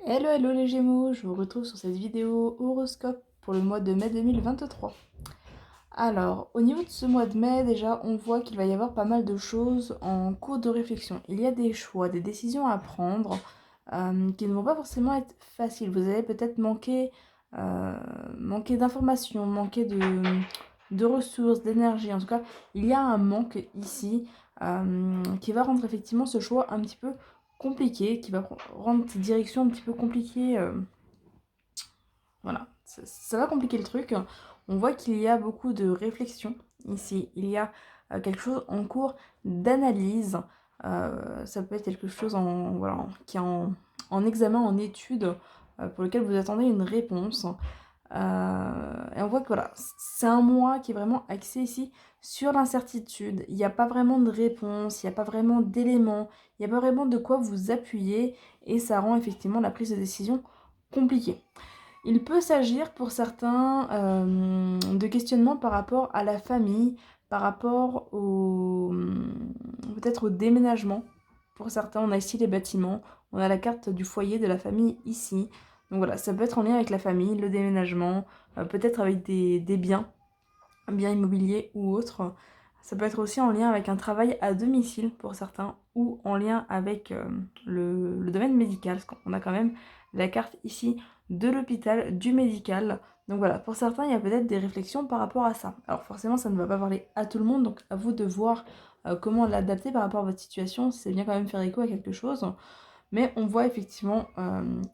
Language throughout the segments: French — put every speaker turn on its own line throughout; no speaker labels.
Hello hello les Gémeaux, je vous retrouve sur cette vidéo horoscope pour le mois de mai 2023. Alors, au niveau de ce mois de mai, déjà, on voit qu'il va y avoir pas mal de choses en cours de réflexion. Il y a des choix, des décisions à prendre qui ne vont pas forcément être faciles. Vous allez peut-être manquer d'informations, manquer de ressources, d'énergie. En tout cas, il y a un manque ici qui va rendre effectivement ce choix un petit peu compliqué, qui va rendre cette direction un petit peu compliquée. Voilà, ça va compliquer le truc. On voit qu'il y a beaucoup de réflexion ici. Il y a quelque chose en cours d'analyse. Ça peut être quelque chose voilà, qui est en examen, en étude, pour lequel vous attendez une réponse. Et on voit que voilà, c'est un mois qui est vraiment axé ici sur l'incertitude. Il n'y a pas vraiment de réponse, il n'y a pas vraiment d'éléments, il n'y a pas vraiment de quoi vous appuyer et ça rend effectivement la prise de décision compliquée. Il peut s'agir pour certains de questionnements par rapport à la famille, par rapport peut-être au déménagement. Pour certains, on a ici les bâtiments, on a la carte du foyer de la famille ici. Donc voilà, ça peut être en lien avec la famille, le déménagement, peut-être avec des biens immobiliers ou autres. Ça peut être aussi en lien avec un travail à domicile pour certains ou en lien avec le domaine médical, parce qu'on a quand même la carte ici de l'hôpital, du médical. Donc voilà, pour certains, il y a peut-être des réflexions par rapport à ça. Alors forcément, ça ne va pas parler à tout le monde, donc à vous de voir comment l'adapter par rapport à votre situation, si c'est bien quand même faire écho à quelque chose. Mais on voit effectivement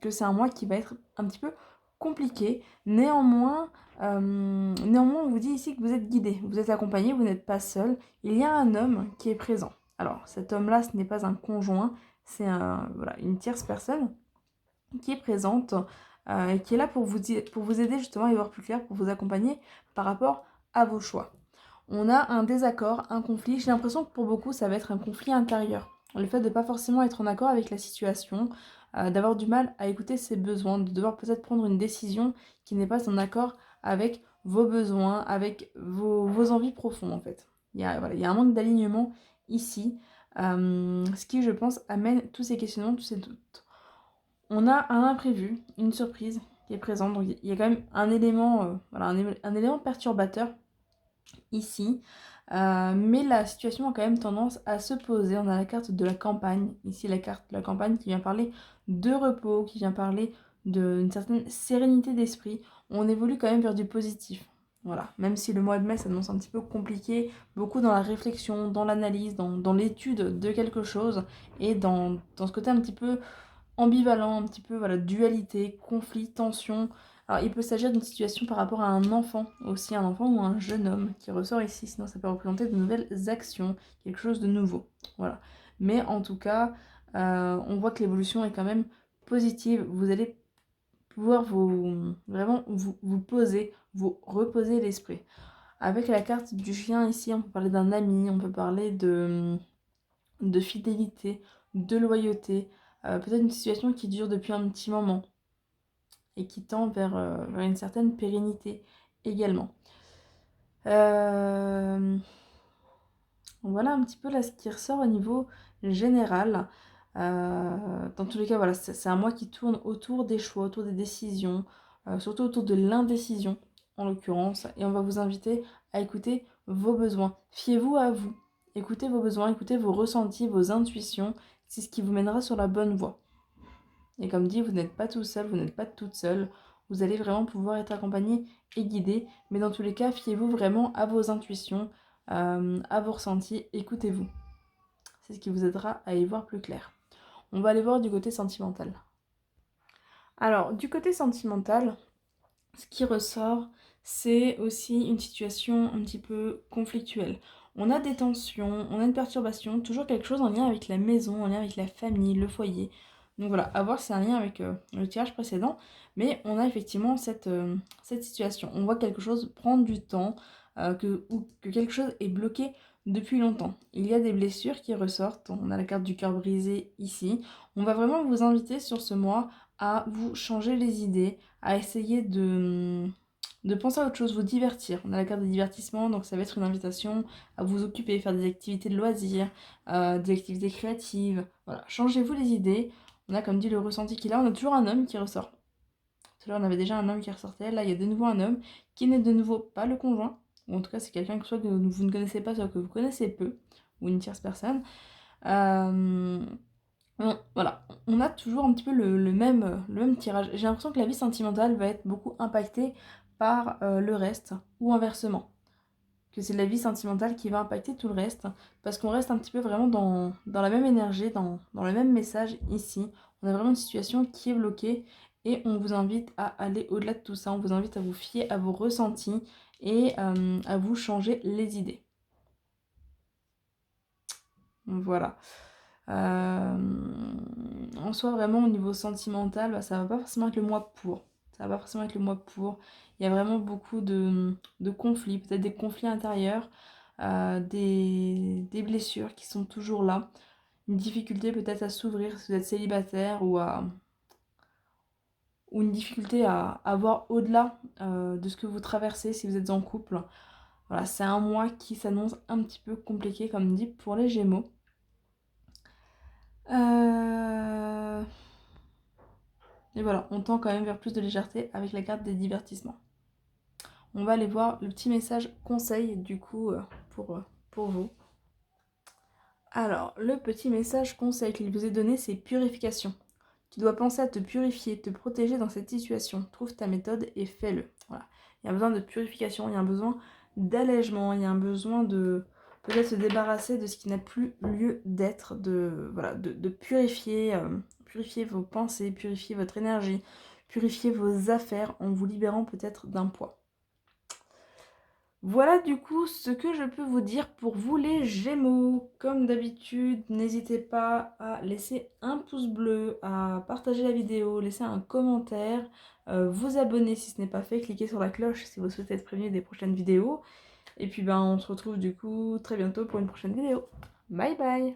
que c'est un mois qui va être un petit peu compliqué. Néanmoins, on vous dit ici que vous êtes guidé, vous êtes accompagné, vous n'êtes pas seul. Il y a un homme qui est présent. Alors, cet homme-là, ce n'est pas un conjoint, c'est voilà, une tierce personne qui est présente et qui est là pour vous aider justement à y voir plus clair, pour vous accompagner par rapport à vos choix. On a un désaccord, un conflit. J'ai l'impression que pour beaucoup, ça va être un conflit intérieur. Le fait de ne pas forcément être en accord avec la situation, d'avoir du mal à écouter ses besoins, de devoir peut-être prendre une décision qui n'est pas en accord avec vos besoins, avec vos envies profondes en fait. Voilà, il y a un manque d'alignement ici, ce qui, je pense, amène tous ces questionnements, tous ces doutes. On a un imprévu, une surprise qui est présente, donc il y a quand même un élément, voilà, un élément perturbateur ici. Mais la situation a quand même tendance à se poser. On a la carte de la campagne, ici la carte de la campagne qui vient parler de repos, qui vient parler d'une certaine sérénité d'esprit. On évolue quand même vers du positif. Voilà, même si le mois de mai s'annonce un petit peu compliqué, beaucoup dans la réflexion, dans l'analyse, dans l'étude de quelque chose, et dans ce côté un petit peu ambivalent, un petit peu voilà, dualité, conflit, tension. Alors il peut s'agir d'une situation par rapport à un enfant, aussi un enfant ou un jeune homme qui ressort ici, sinon ça peut représenter de nouvelles actions, quelque chose de nouveau. Voilà. Mais en tout cas, on voit que l'évolution est quand même positive. Vous allez pouvoir vraiment vous poser, vous reposer l'esprit. Avec la carte du chien ici, on peut parler d'un ami, on peut parler de fidélité, de loyauté, peut-être une situation qui dure depuis un petit moment et qui tend vers une certaine pérennité également. Euh, voilà un petit peu là ce qui ressort au niveau général. Dans tous les cas, voilà, c'est un mois qui tourne autour des choix, autour des décisions, surtout autour de l'indécision en l'occurrence. Et on va vous inviter à écouter vos besoins. Fiez-vous à vous. Écoutez vos besoins, écoutez vos ressentis, vos intuitions. C'est ce qui vous mènera sur la bonne voie. Et comme dit, vous n'êtes pas tout seul, vous n'êtes pas toute seule. Vous allez vraiment pouvoir être accompagné et guidé. Mais dans tous les cas, fiez-vous vraiment à vos intuitions, à vos ressentis. Écoutez-vous. C'est ce qui vous aidera à y voir plus clair. On va aller voir du côté sentimental. Alors, du côté sentimental, ce qui ressort, c'est aussi une situation un petit peu conflictuelle. On a des tensions, on a une perturbation, toujours quelque chose en lien avec la maison, en lien avec la famille, le foyer. Donc voilà, à voir si c'est un lien avec le tirage précédent, mais on a effectivement cette situation. On voit quelque chose prendre du temps, ou que quelque chose est bloqué depuis longtemps. Il y a des blessures qui ressortent, on a la carte du cœur brisé ici. On va vraiment vous inviter sur ce mois à vous changer les idées, à essayer de penser à autre chose, vous divertir. On a la carte de divertissement, donc ça va être une invitation à vous occuper, faire des activités de loisirs, des activités créatives. Voilà, changez-vous les idées. On a, comme dit, le ressenti qu'il a. On a toujours un homme qui ressort. Tout à l'heure, on avait déjà un homme qui ressortait. Là, il y a de nouveau un homme qui n'est de nouveau pas le conjoint. Ou en tout cas, c'est quelqu'un que soit que vous ne connaissez pas, soit que vous connaissez peu. Ou une tierce personne. Voilà, on a toujours un petit peu le même tirage. J'ai l'impression que la vie sentimentale va être beaucoup impactée par le reste, ou inversement. Que c'est la vie sentimentale qui va impacter tout le reste, parce qu'on reste un petit peu vraiment dans la même énergie, dans le même message ici. On a vraiment une situation qui est bloquée, et on vous invite à aller au-delà de tout ça. On vous invite à vous fier à vos ressentis, et à vous changer les idées. Voilà. En soi, vraiment, au niveau sentimental, bah, ça va pas forcément être le mois pour. Ça va pas forcément être le mois pour. Il y a vraiment beaucoup de conflits, peut-être des conflits intérieurs, des blessures qui sont toujours là. Une difficulté peut-être à s'ouvrir si vous êtes célibataire, ou une difficulté à voir au-delà de ce que vous traversez si vous êtes en couple. Voilà, c'est un mois qui s'annonce un petit peu compliqué, comme dit, pour les Gémeaux. Et voilà, on tend quand même vers plus de légèreté avec la carte des divertissements. On va aller voir le petit message conseil du coup pour vous. Alors, le petit message conseil qu'il vous est donné, c'est purification. Tu dois penser à te purifier, te protéger dans cette situation. Trouve ta méthode et fais-le. Voilà. Il y a un besoin de purification, il y a un besoin d'allègement, il y a un besoin de peut-être se débarrasser de ce qui n'a plus lieu d'être, de purifier, purifier vos pensées, purifier votre énergie, purifier vos affaires en vous libérant peut-être d'un poids. Voilà du coup ce que je peux vous dire pour vous les Gémeaux. Comme d'habitude, n'hésitez pas à laisser un pouce bleu, à partager la vidéo, laisser un commentaire, vous abonner si ce n'est pas fait, cliquez sur la cloche si vous souhaitez être prévenu des prochaines vidéos. Et puis on se retrouve du coup très bientôt pour une prochaine vidéo. Bye bye!